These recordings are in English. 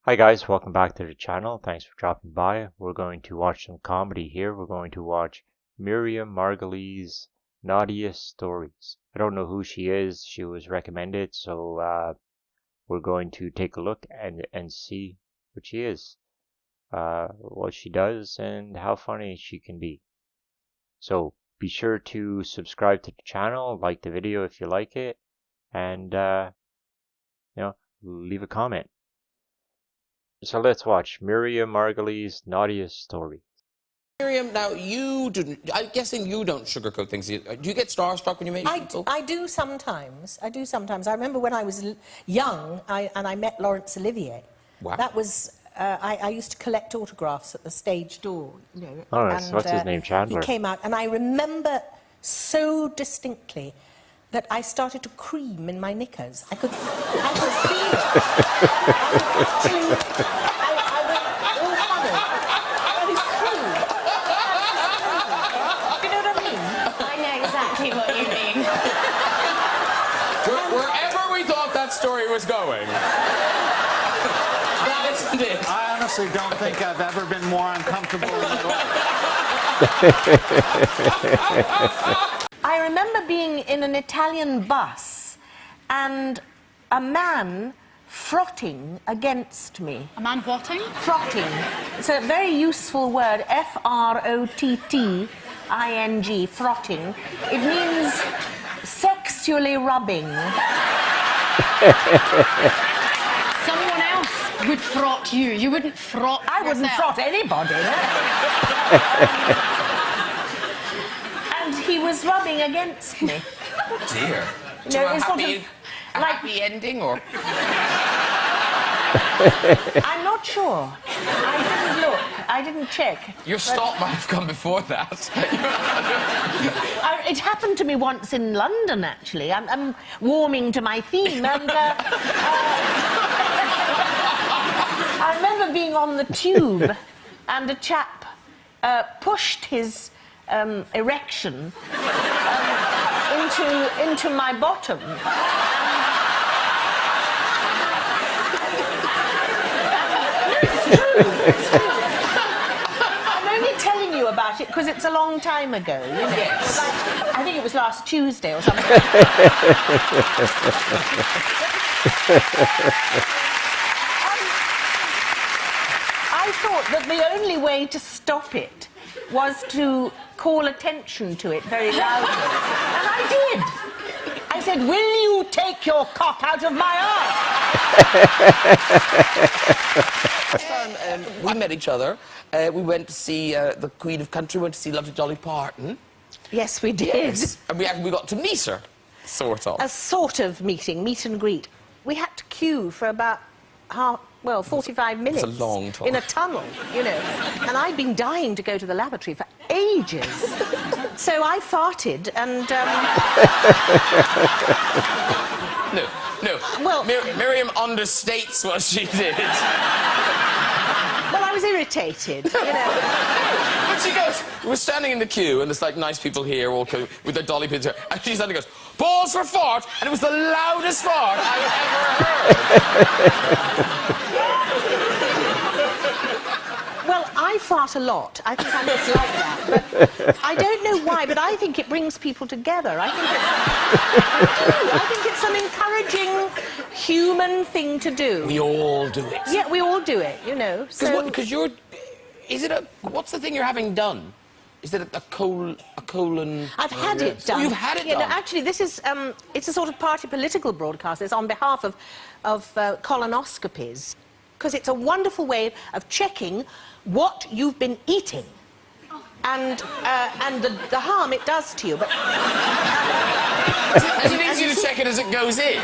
Hi guys, welcome back to the channel. Thanks for dropping by. We're going to watch some comedy here. We're going to watch Miriam Margolyes Naughtiest Stories. I don't know who she is. She was recommended, so we're going to take a look and see what she is, what she does, and how funny she can be. So be sure to subscribe to the channel, like the video if you like it, and leave a comment. So let's watch Miriam Margolyes Naughtiest Story. Miriam, now I'm guessing you don't sugarcoat things. Do you get starstruck when you meet people? I do sometimes. I remember when I was young and I met Laurence Olivier. Wow. That was, I used to collect autographs at the stage door, you know. Oh, and, what's his name, Chandler? He came out, and I remember so distinctly that I started to cream in my knickers. I could feel it. I went all funny. That is true. You know what I mean? I know exactly what you mean. Wherever we thought that story was going. That isn't it. I honestly don't think I've ever been more uncomfortable in my life. I remember being in an Italian bus and a man frotting against me. A man whatting? Frotting. It's a very useful word, F-R-O-T-T-I-N-G, frotting. It means sexually rubbing. Someone else would frot you. You wouldn't frot I wouldn't yourself. frot anybody. And he was rubbing against me. Dear. You To know, a it's sort happy, of a happy ending, or? I'm not sure. I didn't look. I didn't check. Your stop might have come before that. It happened to me once in London, actually. I'm warming to my theme, and I remember being on the tube, and a chap pushed his erection into my bottom. It's true. I'm only telling you about it because it's a long time ago. You know? Yes. I think it was last Tuesday or something. I thought that the only way to stop it was to call attention to it very loudly. And I did. I said, "Will you take your cock out of my arse?" Last time we met each other, we went to see the Queen of Country, went to see Lovely Dolly Parton. Yes, we did. Yes. And we got to meet her, sort of. A sort of meet and greet. We had to queue for about 45 minutes. It's a long time. In a tunnel, you know. And I'd been dying to go to the lavatory for ages. So I farted and... No. Well- Miriam understates what she did. Well, I was irritated, you know. But she goes, we're standing in the queue, and there's like nice people here, all with their dolly pins, and she suddenly goes, "Balls for fart," and it was the loudest fart I've ever heard. Well, I fart a lot. I think I'm just like that. But I don't know why, but I think it brings people together. I think it's an encouraging human thing to do. We all do it. Yeah, we all do it, you know. Because what's the thing you're having done? Is it a colon? I've had it done. Oh, you've had it done? No, actually, this is, it's a sort of party political broadcast. It's on behalf of colonoscopies, because it's a wonderful way of checking what you've been eating and the harm it does to you. But is it easy to check it as it goes in?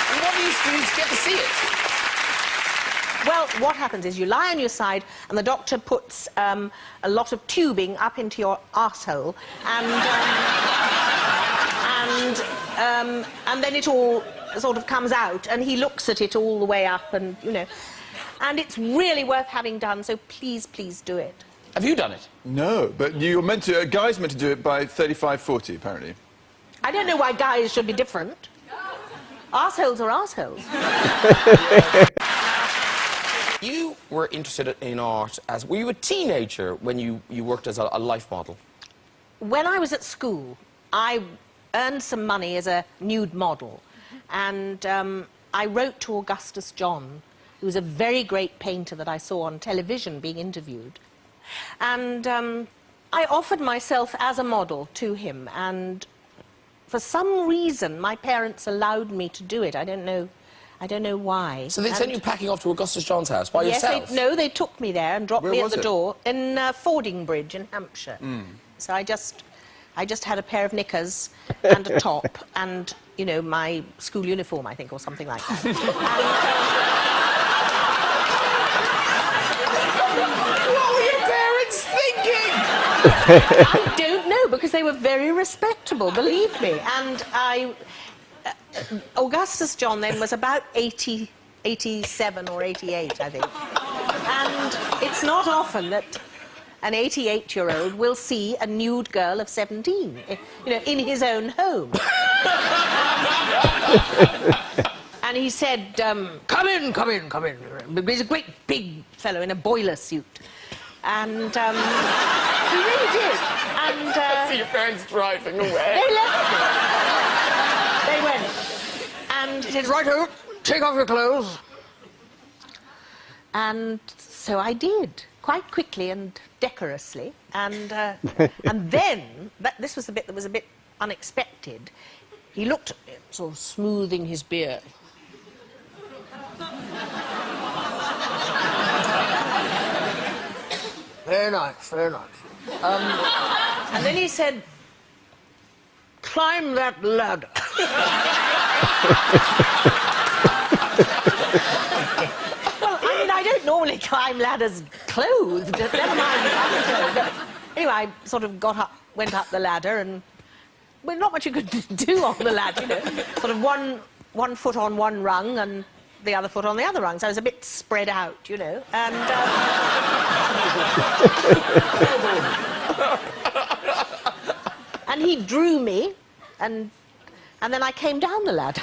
And what do you get to see it? well, what happens is you lie on your side and the doctor puts a lot of tubing up into your arsehole and then it all sort of comes out and he looks at it all the way up and, you know, and it's really worth having done, so please, please do it. Have you done it? No, but you're meant to, a guy's meant to do it by 35, 40, apparently. I don't know why guys should be different. Arseholes are arseholes. You were interested in art as... Were you a teenager when you worked as a life model? When I was at school, I earned some money as a nude model. And I wrote to Augustus John, who was a very great painter that I saw on television being interviewed. And I offered myself as a model to him. And for some reason, my parents allowed me to do it. I don't know why. So they sent you packing off to Augustus John's house by yes, yourself? No, they took me there and dropped Where me at was the it? door in Fordingbridge in Hampshire. So I just had a pair of knickers and a top and, you know, my school uniform, I think, or something like that. What were your parents thinking? I don't know, because they were very respectable, believe me. And Augustus John then was about 87 or 88, I think. And it's not often that an 88-year-old will see a nude girl of 17, you know, in his own home. And he said, come in. He's a great big fellow in a boiler suit. And he really did. And See your parents driving away. they left me. They went. And he said, right out, take off your clothes. And so I did, quite quickly and decorously. And then, this was the bit that was a bit unexpected. He looked at me, sort of smoothing his beard. Very nice, very nice. And then he said, climb that ladder. Well, I mean, I don't normally climb ladders clothed, never mind unclothed. But anyway, I sort of went up the ladder, and well, not much you could do on the ladder, you know. Sort of one foot on one rung and the other foot on the other rung, so I was a bit spread out, you know. And and he drew me, and then I came down the ladder.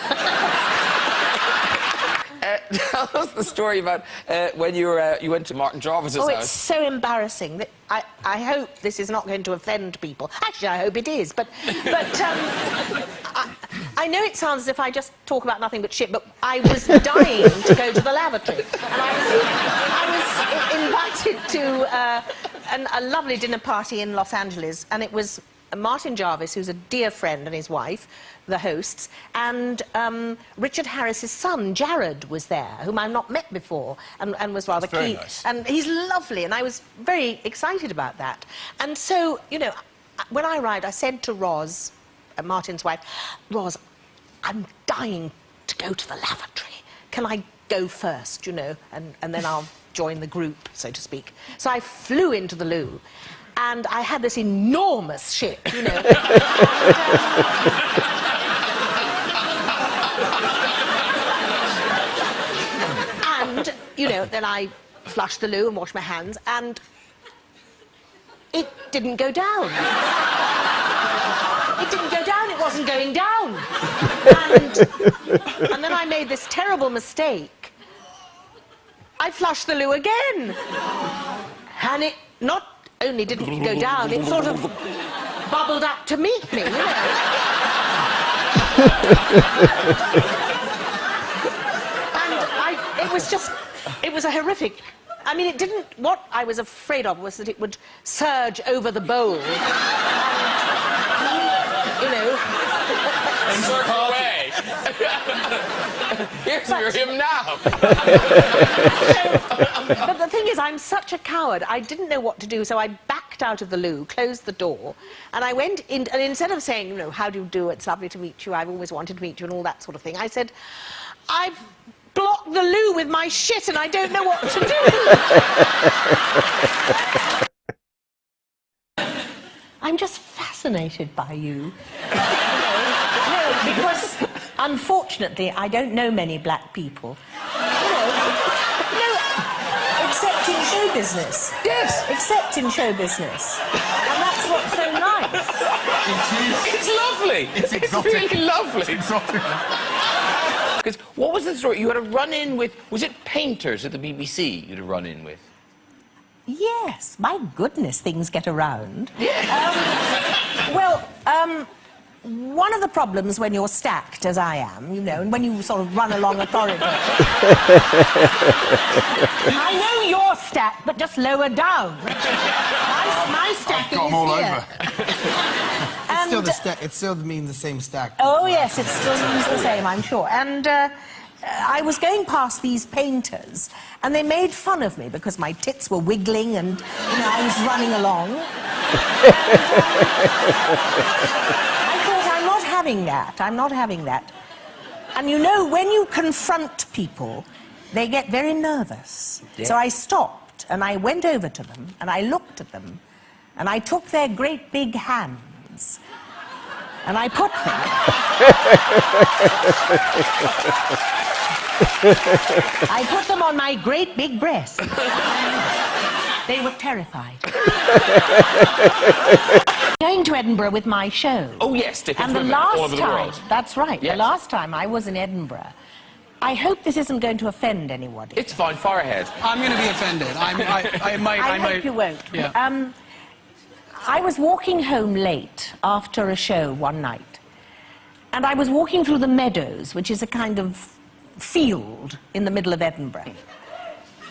Tell us the story about when you went to Martin Jarvis's Oh, house. it's so embarrassing. That I hope this is not going to offend people. Actually, I hope it is. But I know it sounds as if I just talk about nothing but shit, but I was dying to go to the lavatory. And I was invited to a lovely dinner party in Los Angeles, and it was Martin Jarvis, who's a dear friend, and his wife, the hosts, and Richard Harris's son, Jared, was there, whom I've not met before, and was rather Very keen. nice. And he's lovely, and I was very excited about that. And so, you know, when I arrived, I said to Roz, Martin's wife, Roz, I'm dying to go to the lavatory. Can I go first, you know, and then I'll join the group, so to speak. So I flew into the loo, and I had this enormous shit, you know. And, you know, then I flushed the loo and washed my hands, and it didn't go down. It didn't go down, it wasn't going down. And then I made this terrible mistake. I flushed the loo again. And it not only didn't go down, it sort of bubbled up to meet me, you know. And it was a horrific... I mean, it didn't... What I was afraid of was that it would surge over the bowl. And, you know... Circle away. Here's Miriam now. But the thing is, I'm such a coward, I didn't know what to do, so I backed out of the loo, closed the door, and I went in, and instead of saying, you know, how do you do, it's lovely to meet you, I've always wanted to meet you, and all that sort of thing, I said, I've blocked the loo with my shit, and I don't know what to do. I'm just fascinated by you. No, because, unfortunately, I don't know many black people. Except in show business. Yes. Except in show business. And that's That's what's so nice. It's lovely. It's exotic. really lovely. It's exotic. Because what was the story? You had a run-in with, was it painters at the BBC you had a run-in with? Yes, my goodness, things get around. One of the problems when you're stacked, as I am, you know, and when you sort of run along a corridor... I know you're stacked, but just lower down. My stacking Got is them all here. over. It still means the same stack. Oh, yes, it still means the same, I'm sure. And I was going past these painters, and they made fun of me because my tits were wiggling and, you know, I was running along. I thought, I'm not having that. I'm not having that. And, you know, when you confront people, they get very nervous. Yeah. So I stopped, and I went over to them, and I looked at them, and I took their great big hands, and I put them... I put them on my great big breasts. They were terrified. Going to Edinburgh with my show. Oh, yes, Dickens and the women all last over the time, world. that's right, Yes. the last time I was in Edinburgh, I hope this isn't going to offend anybody. It's fine, far ahead. I'm going to be offended. I might. I hope you won't. Yeah. I was walking home late after a show one night, and I was walking through the meadows, which is a kind of field in the middle of Edinburgh,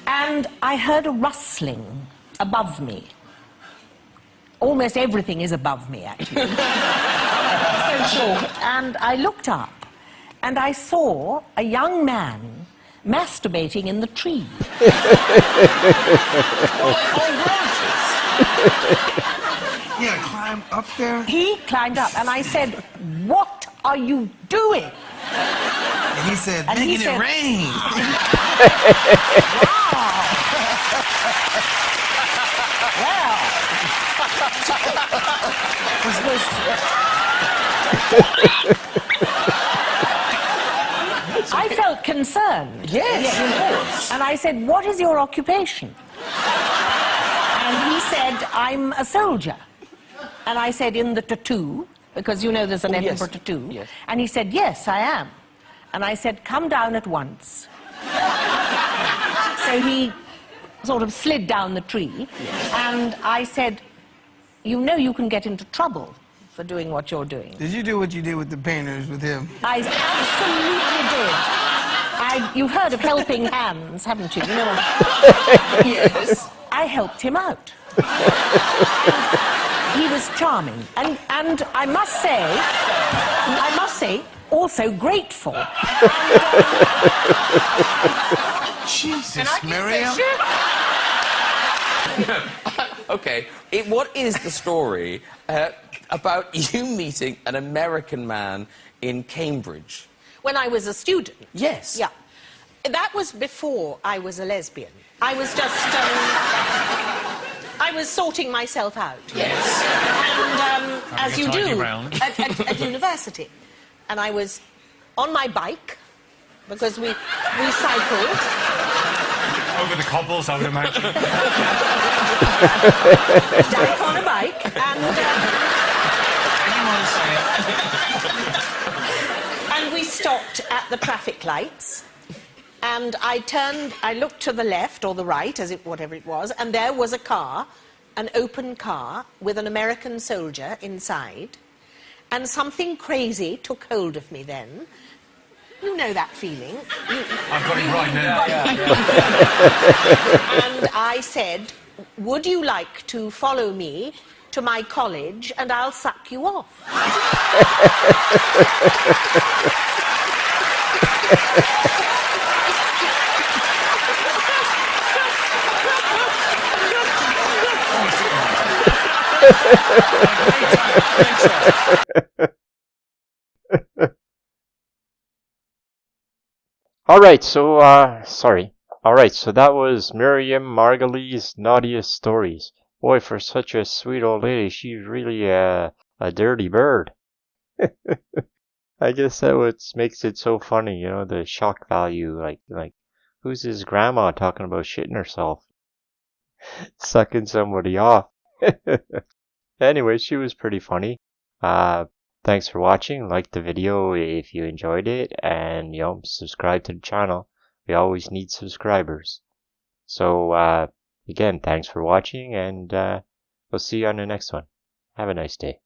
and I heard a rustling above me. Almost everything is above me, actually. So short. And I looked up, and I saw a young man masturbating in the tree. Yeah, climb up there. He climbed up, and I said, "What are you doing?" And he said, And he making said- it rain. Well, I felt concerned. Yes. And I said, "What is your occupation?" And he said, "I'm a soldier." And I said, "In the tattoo?" Because, you know, there's an Edinburgh tattoo. Yes. And he said, "Yes, I am." And I said, "Come down at once." So he sort of slid down the tree. And I said, "You know you can get into trouble for doing what you're doing." Did you do what you did with the painters with him? I absolutely did. You've heard of helping hands, haven't you? You know. Yes. I helped him out. He was charming, and I must say, also grateful. Jesus, Miriam. Okay, what is the story about you meeting an American man in Cambridge? When I was a student. Yes. Yeah. That was before I was a lesbian. I was just, I was sorting myself out. Yes. And, as you do, at university. And I was on my bike, because we cycled. Over the cobbles, I would imagine. Jack on a bike, and we stopped at the traffic lights, and I looked to the left or the right, whatever it was, and there was a car, an open car, with an American soldier inside, and something crazy took hold of me then. You know that feeling. I've got it right now. And I said, "Would you like to follow me to my college and I'll suck you off?" Alright, so, Alright, so that was Miriam Margolyes Naughtiest Stories. Boy, for such a sweet old lady, she's really a dirty bird. I guess that what makes it so funny, you know, the shock value, like, who's his grandma talking about shitting herself? Sucking somebody off. Anyway, she was pretty funny. Thanks for watching. Like the video if you enjoyed it, and subscribe to the channel. We always need subscribers. So again, thanks for watching, and we'll see you on the next one. Have a nice day.